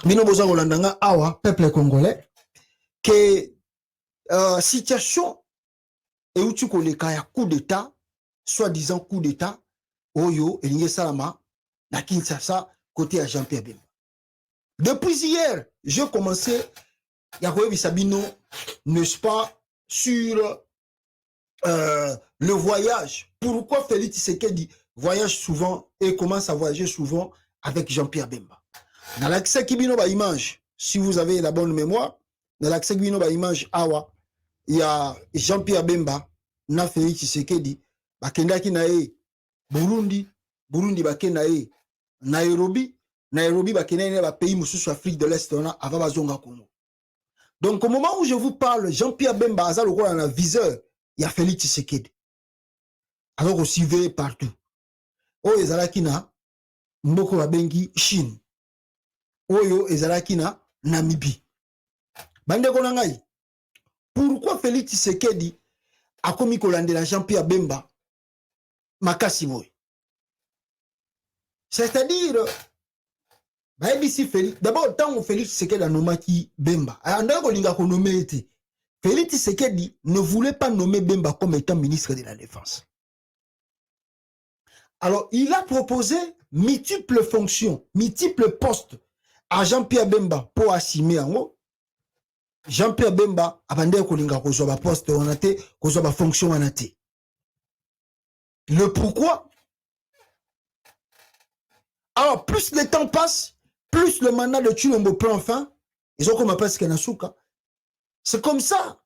bino boza kolandanga awa peuple congolais que situation euti koleka ya coup d'état soi-disant coup d'état oyo elingi salama na Kinshasa côté à Jean-Pierre Bemba. Depuis hier, j'ai commencé Yakoyebi Sabino, n'est-ce pas, sur le voyage. Pourquoi Félix Tshisekedi voyage souvent et commence à voyager souvent avec Jean-Pierre Bemba. Dans l'accès Kibino ba image, si vous avez la bonne mémoire, dans l'accès Kibino ba image awa, il y a Jean-Pierre Bemba na Félix Tshisekedi bakendaki na e Burundi, Burundi bakenda e Nairobi, Nairobi bakenda ba pays mususu Afrique de l'Est on a avant bazonga Congo. Donc au moment où je vous parle, Jean-Pierre Bemba aza lokola na viseur, il y a Félix Tshisekedi. Alors on suivait partout. Oyo ezalaki na mboko babengi Chine. Oyo ezalaki na Namibie. Bandeko na ngai. Pourquoi Félix Tshisekedi a komi kolandela Jean-Pierre Bemba makasi boy? C'est-à-dire baebisi Félix d'abord tant Félix Tshisekedi a nommé Bemba. Andako kolinga ko nommer ete. Félix Tshisekedi ne voulait pas nommer Bemba comme étant ministre de la Défense. Alors, il a proposé multiples fonctions, multiples postes à Jean-Pierre Bemba pour assumer en haut. Jean-Pierre Bemba a bandé kolinga kozoba poste onate, kozoba fonction onate. Le pourquoi? Alors, plus le temps passe, plus le mandat de Tshilombo prend fin. Ils ont comme appelé ce Kenasuka. C'est comme ça.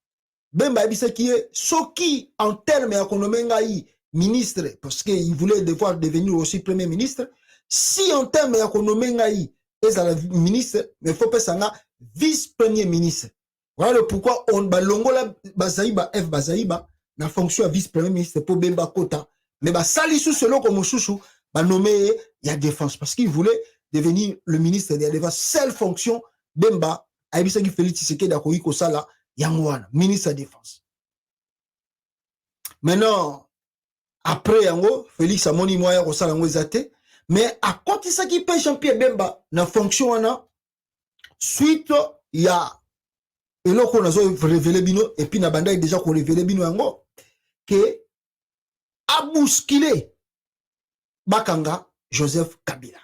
Bemba Ebisa qui est Soki en termes économiques ministre, parce qu'il voulait devoir devenir aussi premier ministre. Si en termes économiques il est ministre, mais il faut pas ça vice-premier ministre. Voilà pourquoi on balongola Bazaïba F Bazaïba na fonction à vice-premier ministre pour Bemba Kota. Mais Salisu selon comme chouchou ba nommé la défense parce qu'il voulait devenir le ministre de la défense. Seule fonction Bemba Ebisa qui Félix Tshisekedi a koyi ko sala Yangwana, ministre de la défense. Maintenant après yango Félix amoni moya ko sala ngo ezate mais à côté ça qui paye Jean-Pierre Bemba na fonction wana suite ya eloko nazo révéler bino et puis na banda déjà ko révéler bino yango que a bousculé Bakanga Joseph Kabila.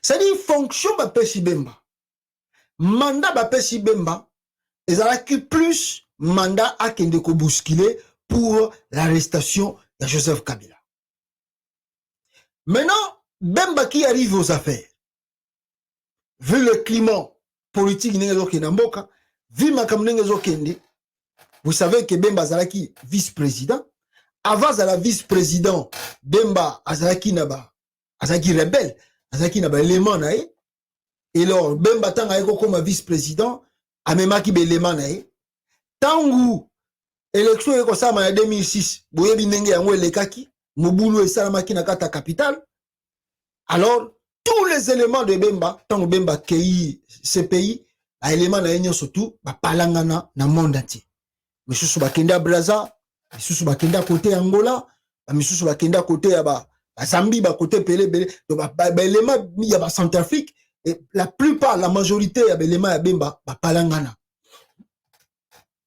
C'est-à-dire fonction ba pesi Bemba. Mandat ba pesi Bemba ezalaki plus mandat a kende ko bousculer pour l'arrestation de Joseph Kabila. Maintenant, Bemba qui arrive aux affaires, vu le climat politique, vu vous savez que Bemba Zalaki vice-président, avant la vice-président, Bemba Azalaki Naba, Azalaki rebelle, Azalaki Naba élément nae, et alors Bemba Tanga comme vice-président, Amemaki élément nae, Tangu élection en 2006, boyebi ndenge yango elekaki, Mobulu et Salamaki na kata capitale. Alors, tous les éléments de Bemba, tant Bemba kei ce pays, a élément na yenyo surtout, ba palangana na monde entier. Misusu bakenda Brazza, misusu bakenda côté Angola, misusu bakenda côté ya ba Zambie, ba côté Pelé, donc ba élément ya ba Centrafrique, et la plupart, la majorité ya élément ya Bemba, ba palangana.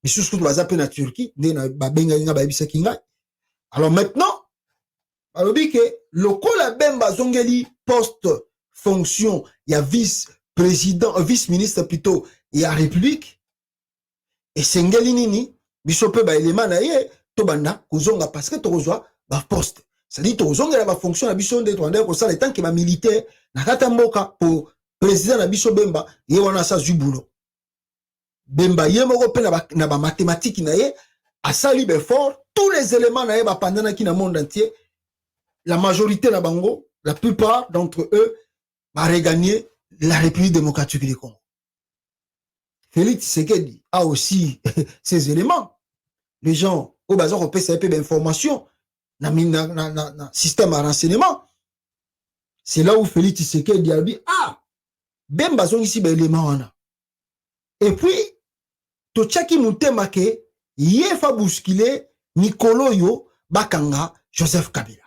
Na Turquie, alors maintenant, on dit que le Kola Bemba Zongeli poste fonction, il y a vice-président, vice-ministre plutôt, il y a République, et Sengeli Nini, bisope ba élément na ye, tobanda, kozonga parce que tokozwa ba poste. C'est-à-dire tozonga la fonction na biso de Rwanda ko sala tant que ba militaire na kata mboka pour président na biso Bemba, ye wana sa zubulo. Bemba yemoko pe na ba mathématiques na ye asali be fort tous les éléments na ye ba pendant ki na monde entier la majorité na bango la plupart d'entre eux va regagner la République démocratique du Congo. Félix Tshisekedi a aussi ces éléments. Les gens au bazar on peut savoir peu d'informations na système de renseignement. C'est là où Félix Tshisekedi a dit ah Bemba zong ici ba élément wana. Et puis Tochaki Mutema ke yefa bousculé Nikolo yo Bakanga Joseph Kabila.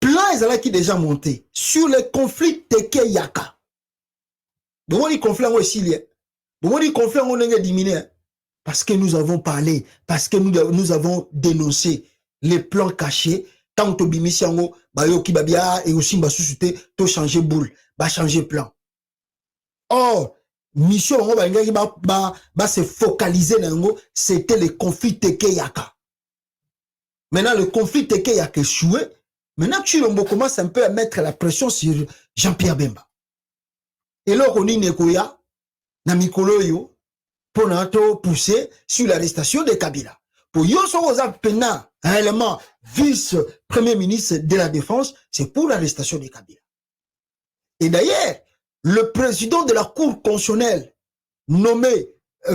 plan est déjà monté sur les conflits Teke Yaka. Bon, les conflits en Silie. Bon, les conflits en diminué. Parce que nous avons parlé, parce que nous avons dénoncé les plans cachés. Tant que Bimisiango, Bayoki Babia et aussi Bassusute, to changer boule, ba changer plan. Or, mission va se focaliser dans c'était le conflit Teke Yaka. Maintenant, le conflit Teke Yaka échoué. Maintenant, Chilombo commence un peu à mettre la pression sur Jean-Pierre Bemba. Et là, on dit Nekoya, na mikolo yo, pour nous pousser sur l'arrestation de Kabila. Pour yo soza pena réellement vice-premier ministre de la Défense, c'est pour l'arrestation de Kabila. Et d'ailleurs, le président de la Cour constitutionnelle, nommé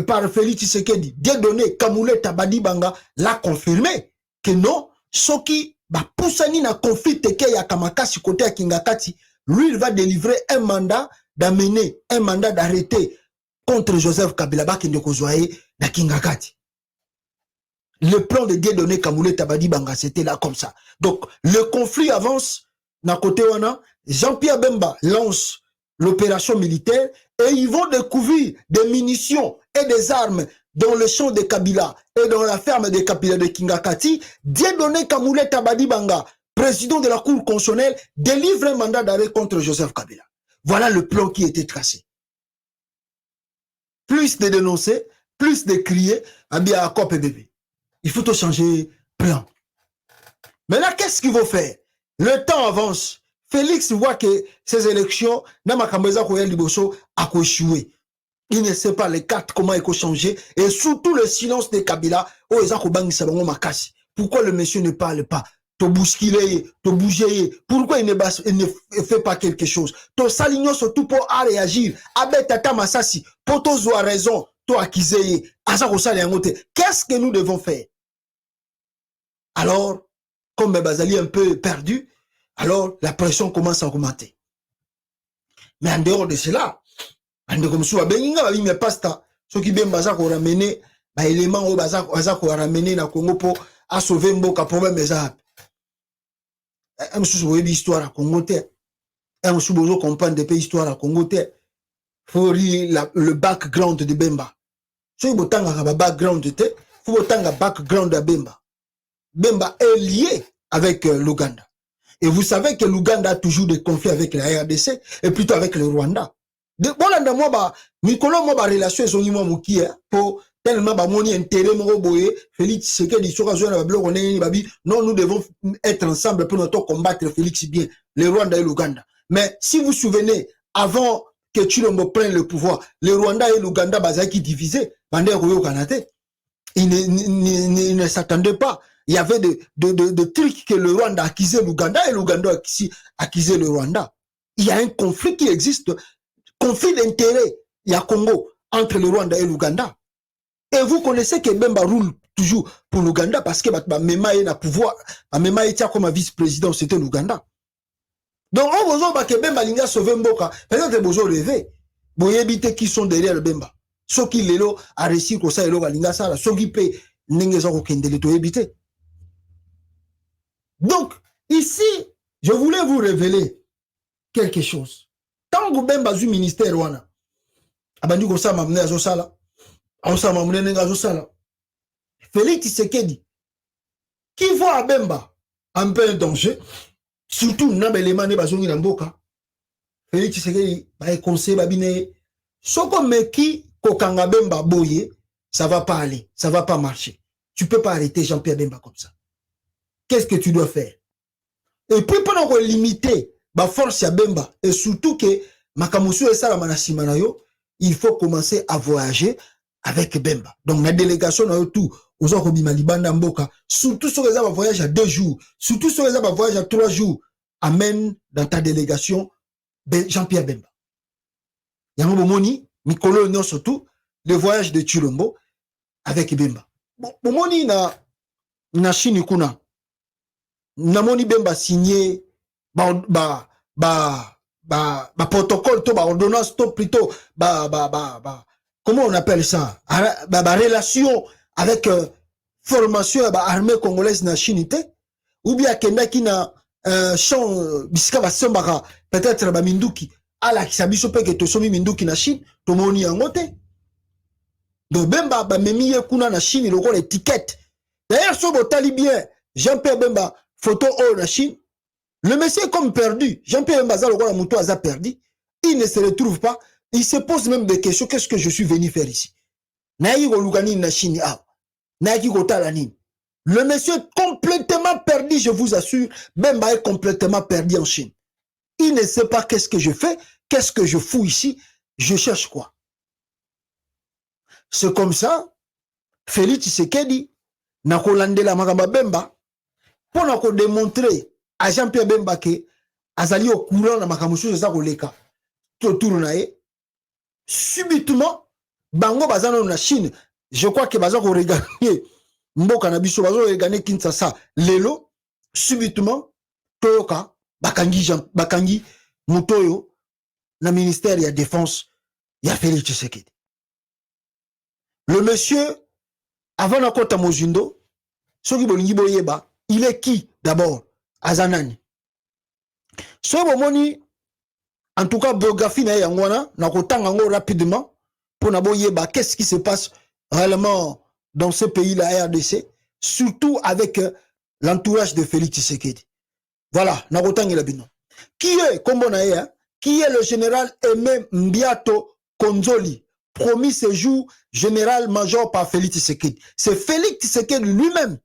par Félix Tshisekedi, Dieudonné Kamule Tabadi Banga, l'a confirmé que non, ceux qui poussani na conflit Teke ya Kamakasi côté à Kingakati, lui il va délivrer un mandat d'amener, un mandat d'arrêter contre Joseph Kabila Bakende Kozwaye na Kingakati. Le plan de Dieudonné Kamule Tabadi Banga, c'était là comme ça. Donc, le conflit avance, na côté wana, Jean-Pierre Bemba lance l'opération militaire et ils vont découvrir des munitions et des armes dans le champ de Kabila et dans la ferme de Kabila de Kingakati. Dieudonné Kamule Tabadi Banga, président de la Cour constitutionnelle, délivre un mandat d'arrêt contre Joseph Kabila. Voilà le plan qui était tracé. Plus de dénoncer, plus de crier, Abia Akop et bébé. Il faut tout changer plan. Maintenant, qu'est-ce qu'il faut faire? Le temps avance. Félix voit que ces élections, Namakameza Koyel Liboso a échoué. Il ne sait pas les cartes, comment il faut changer. Et surtout le silence de Kabila, pourquoi le monsieur ne parle pas? Te bousculer, te bouger. Pourquoi il ne fait pas quelque chose? Te salignon surtout pour réagir. Abe Tata Massassi, pour toi avoir raison, toi acquisé. Qu'est-ce que nous devons faire? Alors, comme Bazali est un peu perdu, alors la pression commence à augmenter. Mais en dehors de cela, mais pasta, ceux qui bien bazar qu'on ramener, élément au bazar qu'on ramener na Congo pour à sauver Mboka problème ça. Un sous histoire à Congo terre. Un sous besoin comprendre des pays histoire à Congo terre. Faut lire le background de Bemba. Ceux qui ont background de terre, faut autant background de Bemba. Bemba est lié avec l'Ouganda. Et vous savez que l'Ouganda a toujours des conflits avec la RDC et plutôt avec le Rwanda. De bolanda moi ba Mikolo moi ba relation ezongi moi muki pour tellement ba moni intérêt mo boye Félix Tshisekedi soka zo na bloko neni babi non nous devons être ensemble pour notre combattre Félix bien le Rwanda et l'Ouganda. Mais si vous vous souvenez avant que Tshilombo prenne le pouvoir, le Rwanda et l'Ouganda bazaki divisés, bande royo kanate. Ils ne s'attendaient pas. Il y avait de trucs que le Rwanda accusait l'Ouganda et l'Ouganda accusait le Rwanda. Il y a un conflit qui existe, conflit d'intérêt, il y a Congo, entre le Rwanda et l'Ouganda. Et vous connaissez que Bemba roule toujours pour l'Ouganda parce que Mema est dans pouvoir, Mema était comme vice-président, c'était l'Ouganda. Donc, on vous a que Bemba l'inga sauvé Mboka, peut-être que vous avez rêvé, vous évitez qui sont derrière le Bemba. Ceux qui l'élo a réussi comme ça, l'élo a l'inga ça, ceux qui paient, n'engagent pas qu'il ne éviter. Donc, ici, je voulais vous révéler quelque chose. Quand vous avez un ministère, Félix Tshisekedi, qui voit à Bemba un peu un danger, surtout dans les éléments de Mboka, Félix Tshisekedi va conseiller Babine, ce qu'on qui Kokanga Bemba boye, ça va pas aller, ça va pas marcher. Tu peux pas arrêter Jean-Pierre Bemba comme ça. Qu'est-ce que tu dois faire? Et puis pendant qu'on limiter la force à Bemba, et surtout que Makamusu et Salamanasimanao, il faut commencer à voyager avec Bemba. Donc la délégation na tout aux autres Malibanda Mboka, surtout sur les voyage à 2 jours, surtout sur les voyage à 3 jours, amène dans ta délégation Jean-Pierre Bemba. Yango Moni, Mikolo non surtout le voyage de Tshilombo avec Bemba. Bon, Moni na Chine kuna Namoni Bemba signé protocole to ordonnance to plutôt comment on appelle ça relation avec formation armée congolaise na Chine ou bien kenda ki na champ bisika basembaka peut-être ba minduki ala kisabiso pe ke to somi minduki na Chine to moni yango te. Donc Bemba ba memi ye kuna na Chine loko l'étiquette. D'ailleurs so botali bien Jean-Pierre Bemba photo au na Chine. Le monsieur est comme perdu. Jean-Pierre Bemba za loko la muto aza perdu. Il ne se retrouve pas. Il se pose même des questions. Qu'est-ce que je suis venu faire ici? Naïki Golukani na Chine. Naïki Kotalani. Le monsieur est complètement perdu, je vous assure. Bemba est complètement perdu en Chine. Il ne sait pas qu'est-ce que je fais, qu'est-ce que je fous ici. Je cherche quoi? C'est comme ça. Félix Tshisekedi n'a pas landé la Magamba Bemba pour démontrer à Jean-Pierre Bemba que Azali au courant de Makamushu de Zakoleka. Subitement, Bango Bazano na Chine, je crois que Bazako regagné Mboka na biso Bazako regagné Kinshasa, Lelo, subitement, Toyoka, Bakangi, Mutoyo, na ministère de la Défense, il y a Félix Tshisekedi. Le monsieur, avant la Kota Mozindo, il est qui d'abord? Azanani. So bomoni, en tout cas, biographie na yangwana, na kotangango rapidement, pour naboyeba qu'est-ce qui se passe réellement dans ce pays-là, RDC, surtout avec l'entourage de Félix Tshisekedi. Voilà, na kotangela bino. Qui est, comme on a qui est le général Aimé Mbiato Konzoli, promis séjour général-major par Félix Tshisekedi. C'est Félix Tshisekedi lui-même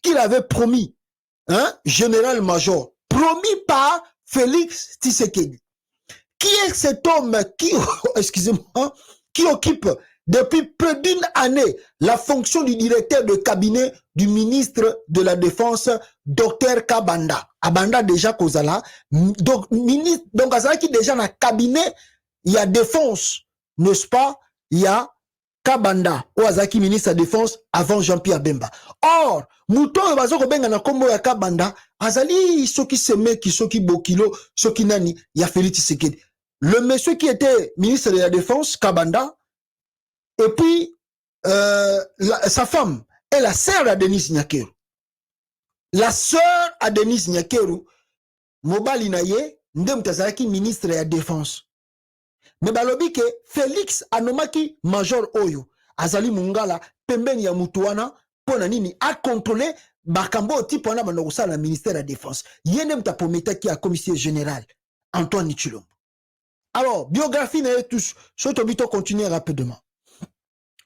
qui l'avait promis, hein, général-major, promis par Félix Tshisekedi. Qui est cet homme qui, excusez-moi, qui occupe depuis plus d'une année la fonction du directeur de cabinet du ministre de la Défense, Dr Kabanda. Abanda déjà Kozala. Donc, ministre, donc Azala qui déjà dans le cabinet, il y a défense, n'est-ce pas? Il y a Kabanda, ou Azaki ministre de la Défense avant Jean-Pierre Bemba. Or, Mouton Bazoko Benga na kombo ya Kabanda, Azali, soki Semeki, soki Bokilo, soki Nani, il y a Félix Tshisekedi. Le monsieur qui était ministre de la Défense, Kabanda, et puis sa femme est la sœur à Denis Nyakeru. La sœur à Denis Nyakeru, Mobali Naye, Ndem Tazaraki, ministre de la Défense. Mais balobi ke Félix Anomaki, major Oyo, Azali Mungala, Pembeni ya Mutuana, pona nini, a contrôlé Bakambo type wana banokusa na ministère de la Défense. Yenem tapometa qui a commissaire général, Antoine Nichilombo. Alors, biographie n'est tous, surtout bito continuer rapidement.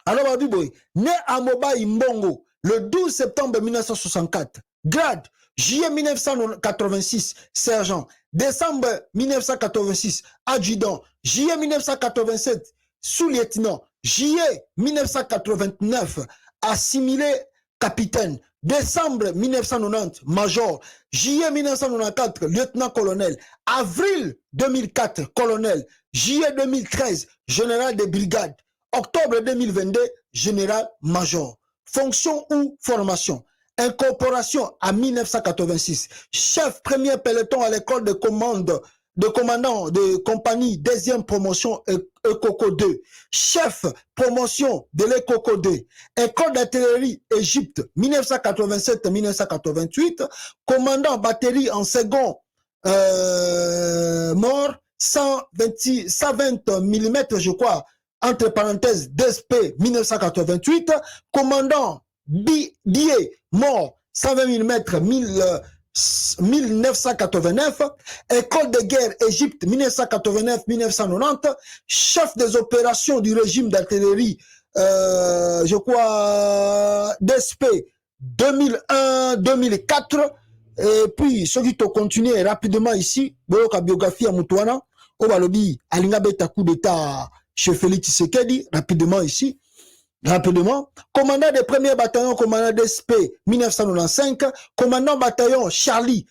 Alors, Babiboy, né à Moba Imbongo, le 12 septembre 1964, grade, juillet 1986, sergent, décembre 1986, adjudant, juillet 1987, sous-lieutenant, juillet 1989, assimilé capitaine, décembre 1990, major, juillet 1994, lieutenant-colonel, avril 2004, colonel, juillet 2013, général de brigade, octobre 2022, général-major. Fonction ou formation. Incorporation à 1986. Chef premier peloton à l'école de commandant de compagnie, deuxième promotion ECOCO 2. Chef promotion de l'ECOCO 2. École d'artillerie Égypte 1987-1988. Commandant batterie en second mort 120 mm je crois. Entre parenthèses, DSP 1988, commandant Bié, mort 120 mm 1989, école de guerre Égypte 1989-1990, chef des opérations du régime d'artillerie, je crois, DSP 2001-2004, et puis ceux qui ont continué rapidement ici, la biographie à Moutouana, Obalobi, Alinga Beta coup d'état chez Félix Tshisekedi, rapidement ici, rapidement, commandant des premiers bataillons, commandant d'SP 1995, commandant bataillon Charlie,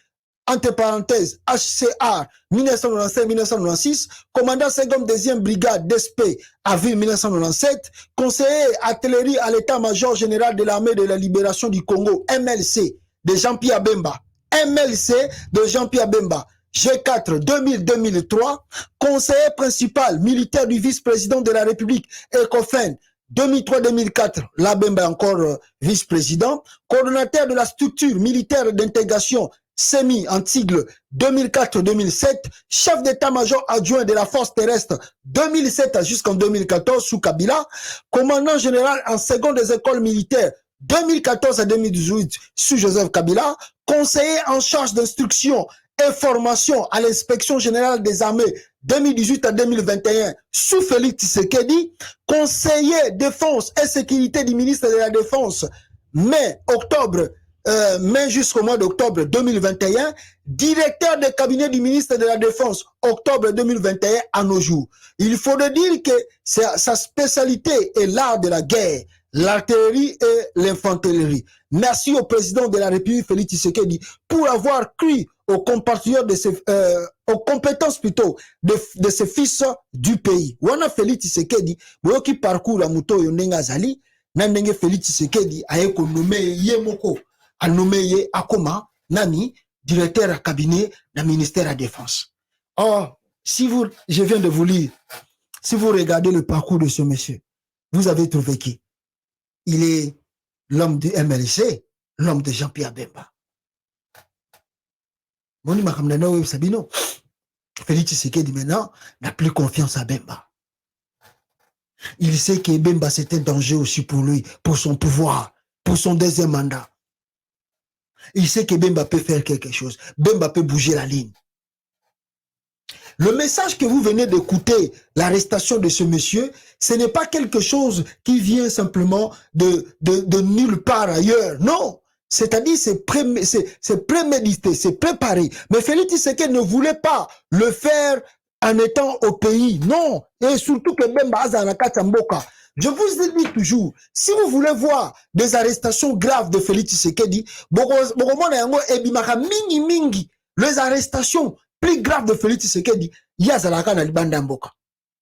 entre parenthèses, HCR 1995-1996, commandant seconde deuxième brigade d'SP avril 1997, conseiller artillerie à l'état-major général de l'armée de la libération du Congo, MLC, de Jean-Pierre Bemba, MLC de Jean-Pierre Bemba, G4 2000-2003, conseiller principal militaire du vice-président de la République, ECOFEN 2003-2004, là Bemba encore vice-président, coordonnateur de la structure militaire d'intégration Semi en sigle 2004-2007, chef d'état-major adjoint de la force terrestre 2007 jusqu'en 2014 sous Kabila, commandant général en seconde des écoles militaires 2014 à 2018 sous Joseph Kabila, conseiller en charge d'instruction et formation à l'inspection générale des armées 2018 à 2021 sous Félix Tshisekedi, conseiller défense et sécurité du ministre de la Défense mai jusqu'au mois d'octobre 2021, directeur de cabinet du ministre de la Défense, octobre 2021 à nos jours. Il faut dire que sa spécialité est l'art de la guerre, l'artillerie et l'infanterie. Merci au président de la République, Félix Tshisekedi, pour avoir cru aux compatriotes aux compétences plutôt de ses fils du pays. Wana Félix Tshisekedi, qui parcourt la moto yondenga zali, nandenge Félix Tshisekedi a nommé Yemoko. A nommé Akoma, Nani, directeur à cabinet du ministère de la Défense. Or, je viens de vous lire, si vous regardez le parcours de ce monsieur, vous avez trouvé qui? Il est l'homme du MLC, l'homme de Jean-Pierre Bemba. Félix Tshisekedi maintenant n'a plus confiance à Bemba. Il sait que Bemba c'était un danger aussi pour lui, pour son pouvoir, pour son deuxième mandat. Il sait que Bemba peut faire quelque chose. Bemba peut bouger la ligne. Le message que vous venez d'écouter, l'arrestation de ce monsieur, ce n'est pas quelque chose qui vient simplement de nulle part ailleurs. Non. C'est-à-dire, c'est prémédité, c'est préparé. Mais Félix Tshisekedi ne voulait pas le faire en étant au pays. Non. Et surtout que Bemba Azanaka Tamboka. Je vous ai dit toujours, si vous voulez voir des arrestations graves de Félix Tshisekedi, les arrestations plus graves de Félix Tshisekedi, Yazalaka na Libanda Mboka.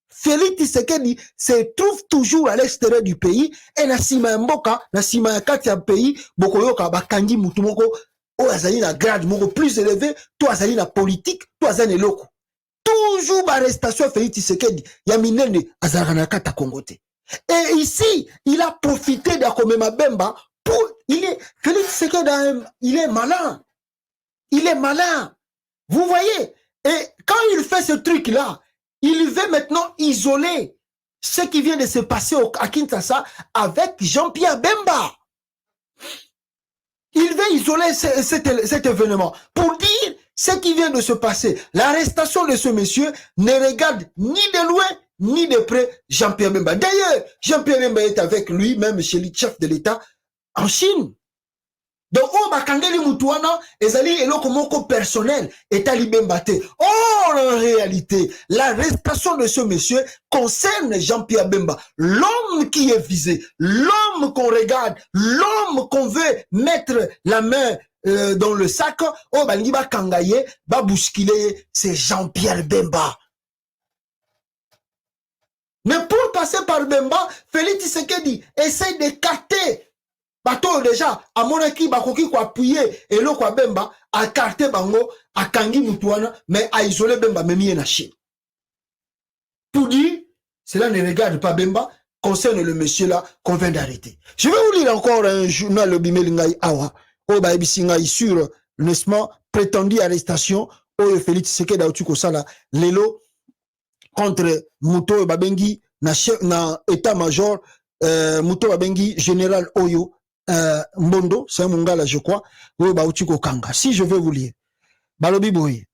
Félix Tshisekedi se trouve toujours à l'extérieur du pays et na sima Mboka, na sima kati ya pays, bokoyoka bakangi mutu moko o azali na grade moko plus élevé, to azali na politique, to azali loko. Toujours arrestation Félix Tshisekedi, ya minene azalaka na kata Kongote. Et ici, il a profité d'Akomema Bemba pour... Félix Tshisekedi, il est malin. Il est malin. Vous voyez? Et quand il fait ce truc-là, il veut maintenant isoler ce qui vient de se passer à Kinshasa avec Jean-Pierre Bemba. Il veut isoler cet événement pour dire ce qui vient de se passer. L'arrestation de ce monsieur ne regarde ni de loin ni de près Jean-Pierre Bemba. D'ailleurs, Jean-Pierre Bemba est avec lui, même chez le chef de l'État, en Chine. Donc, bakangeli mutuana, ezali eloko moko personnel, etali Bemba te. Or, en réalité, l'arrestation de ce monsieur concerne Jean-Pierre Bemba, l'homme qui est visé, l'homme qu'on regarde, l'homme qu'on veut mettre la main dans le sac, balingi ba kangaye, ba bousculer, c'est Jean-Pierre Bemba. Mais pour passer par Bemba, Félix Tshisekedi essaie d'écarter. Bato déjà, à mon équipe, bakoki ko appuyer et le ko Bemba a carté bango, a kangi mutuana, mais a isolé Bemba même na Chine. Pour dire, cela ne regarde pas Bemba, concerne le monsieur là qu'on vient d'arrêter. Je vais vous lire encore un journal le Bimelingai Awa, au Baebisingai sur, n'est-ce pas, prétendue arrestation, au Félix Tshisekedi Aoutuko Sala, Lelo, contre Muto Babengi na état-major Muto Babengi général Oyo Mbondo, c'est un mongala je crois, Kanga. Si je vais vous lire, Balobi Boye.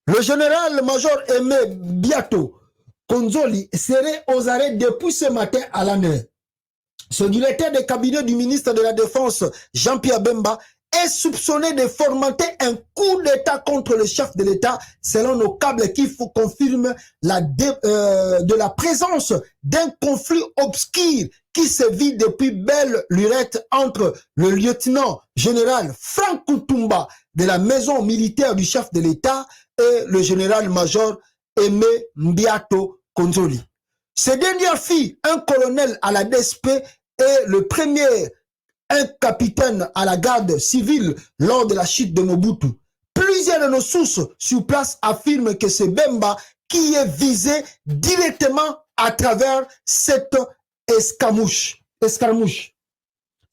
Le général-major Aimé Biato Konzoli serait aux arrêts depuis ce matin à la nuit. Ce directeur de cabinet du ministre de la Défense, Jean-Pierre Bemba, est soupçonné de fomenter un coup d'État contre le chef de l'État, selon nos câbles qui confirment de la présence d'un conflit obscur qui se vit depuis belle lurette entre le lieutenant général Franck Koutoumba de la maison militaire du chef de l'État et le général-major Aimé Mbiato Konzoli. Ce dernier fit un colonel à la DSP et le premier un capitaine à la garde civile lors de la chute de Mobutu. Plusieurs de nos sources sur place affirment que c'est Bemba qui est visé directement à travers cette escarmouche.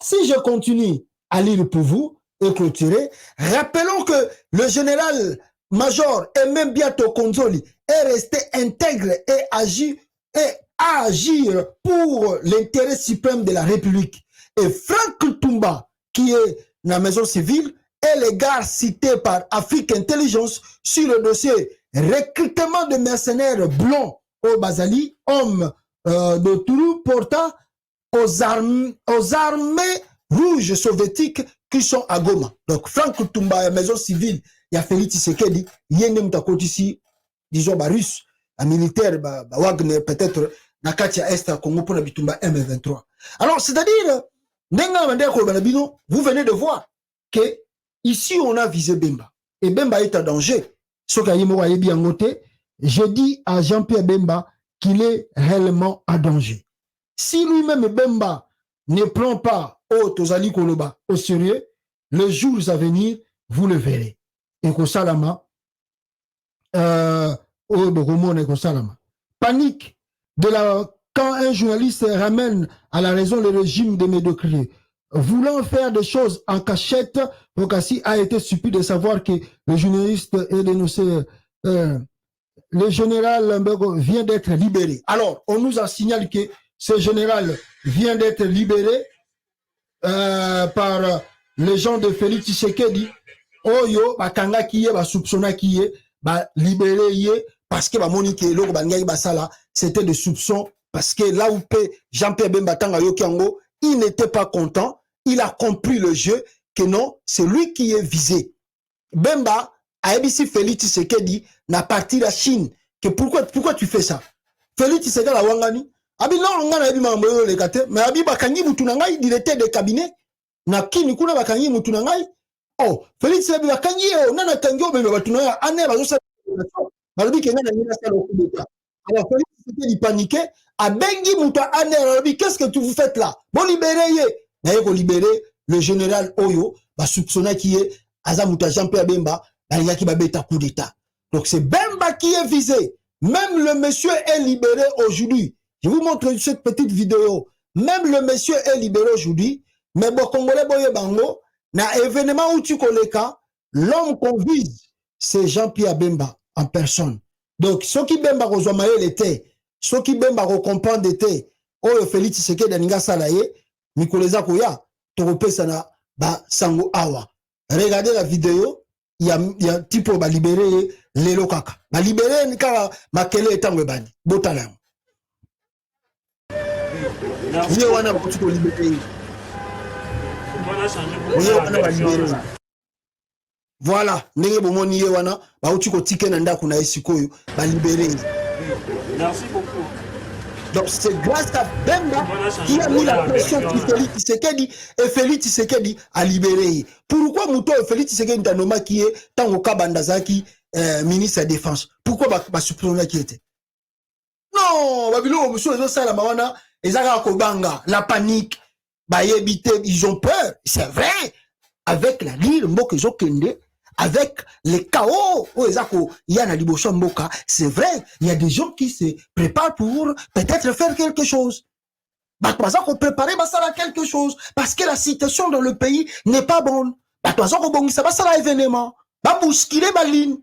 Si je continue à lire pour vous, est clôturée. Rappelons que le général-major Aimé Biato Konzoli est resté intègre et à agir pour l'intérêt suprême de la République. Et Franck Toumba, qui est dans la maison civile, est les gars cités par Afrique Intelligence sur le dossier recrutement de mercenaires blonds au Bazali, hommes de Toulouse portant aux armées rouges soviétiques qui sont à Goma. Donc, Franck Toumba, la maison civile, il y a Félix Tshisekedi, il y a un ici, disons, russe, un militaire, Wagner, peut-être, Nakatia Est, Congo pour Bitumba M23. Alors, c'est-à-dire, vous venez de voir que ici, on a visé Bemba. Et Bemba est en danger. Je dis à Jean-Pierre Bemba qu'il est réellement en danger. Si lui-même Bemba ne prend pas Tozali Koloba au sérieux, les jours à venir, vous le verrez. Et Kosalama, panique quand un journaliste ramène à la raison le régime de Médocrie, voulant faire des choses en cachette, Bokassi a été stupide de savoir que le journaliste est dénoncé. Le général vient d'être libéré. Alors, on nous a signalé que ce général vient d'être libéré par les gens de Félix Tshisekedi. Oyo, bakanga kiye, soupçonna kiye, libéré yé, parce que monique l'oko bangayi basala, c'était des soupçons, parce que là où Jean-Pierre Bemba Tanga Yokiango, il n'était pas content, il a compris le jeu, que non, c'est lui qui est visé. Bemba, a ABC Félix Tshisekedi, n'a parti de la Chine, que pourquoi tu fais ça? Félix Tshisekedi la wangani, abi non, on a abi mambo le kate, mais abi bakangi mutunangai, directeur de cabinet, na kini kuna bakangi mutunangai. Oh, Félix Tshisekedi bakangi o nana kangi o bemba batunanga, ane bazosa balobi ke ngana ngina sala au coup d'état. Alors Félix Tshisekedi paniqué, a bengi muta ane balobi, qu'est-ce que vous faites là? Bon libéré ye, na yeko libéré le général Oyo, ba soupçonna qui est Azamuta Jean-Pierre Bemba, qui va mettre un coup d'état. Donc c'est Bemba qui est visé. Même le monsieur est libéré aujourd'hui. Je vous montre cette petite vidéo. Même le monsieur est libéré aujourd'hui. Mais bon, Congolais boye bango, na événement où tu connais l'homme qu'on vise, c'est Jean-Pierre Bemba en personne. Donc, ceux qui Bemba rezomaye l'été, ceux qui Bemba recomprendre l'été, oh Félix Tshisekedi d'aninga salaye, Nikoleza Koya, Torope sana ba sango awa. Regardez la vidéo, il y a un type qui va libérer les lokaka. Va libérer nika makele etangwe bani. Botala. Vous wana ko tuko libérer. Voilà, ndenge bomoni ye wana ba uti ko tike na ndako na esikoyo ba libérer. Merci beaucoup. Donc c'est grâce à Bemba qui a mis la pression sur Félix Tshisekedi et Félix Tshisekedi a libéré. Pourquoi Mouto et Félix Tshisekedi Ntanoma qui est Tango Kabandazaki ministre de la Défense? Pourquoi ba soupçonner qui était? Non, Babilo, monsieur les ça la mawana, ezaka kobanga, la panique, ba yebite, ils ont peur, c'est vrai. Avec la lire mboke zokende, avec les chaos, c'est vrai, il y a des gens qui se préparent pour peut-être faire quelque chose. On préparer quelque chose parce que la situation dans le pays n'est pas bonne. Ça va ça événement. Ba bousculer baline.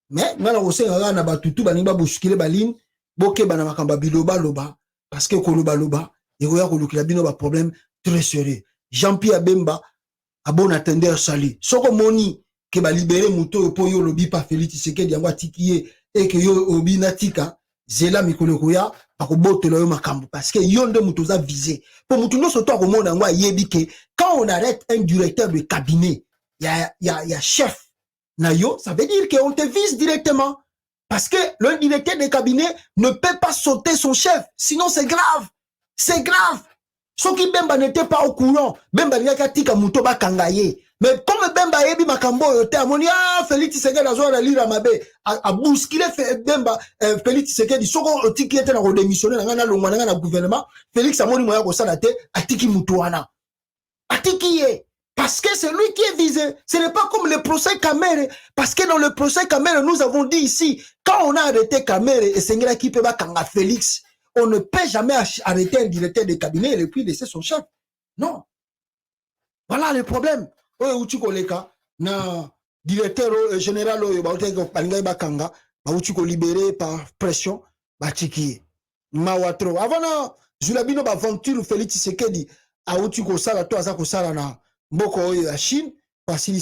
Mais malheureusement na batutu bani ba bousculer baline, boke bana makamba biloba loba parce que koloba loba, et oya kolukila bino ba problème très sérieux. Jean-Pierre Bemba a bon attendeur sali. Soko moni ke ba libérer muto po yo lobi pa Félix Tshisekedi yango atikiye et que yo obi natika zela mikolo koya akobotela yo makambo parce que yo nde muto za visé. Pour muto no soto akomona ngwa yebi ke quand on arrête un directeur de cabinet, il y a chef na yo, ça veut dire qu'on te vise directement parce que le directeur de cabinet ne peut pas sauter son chef, sinon c'est grave. C'est grave. Ceux qui Bemba n'étaient pas au courant, Bemba n'y a qu'à tika muto ba kangaye. Mais comme Bemba yebi makambo yote, amoni Félix Tshisekedi a zoa la lire mabe, a bousculé Bemba Félix Tshisekedi, soko tiki était na redémissionné na ngana longwa na gouvernement, Félix amoni moya ko sala te, atiki muto wana. Atiki ye. Parce que c'est lui qui est visé. Ce n'est pas comme le procès Kamere. Parce que dans le procès Kamere, nous avons dit ici, quand on a arrêté Kamere et Sengela qui peut pas kanga Félix, on ne peut jamais arrêter un directeur de cabinet et puis laisser son chef. Non. Voilà le problème. Oyo uchi koleka na directeur général oyo ba uteka palinga bakanga ba uchi ko libérer par pression ba tiki mawatro. Avant na Zulabino ba aventure Félix Tshisekedi a uchi ko sala to asa ko sala na mboko oyo ya Chine parce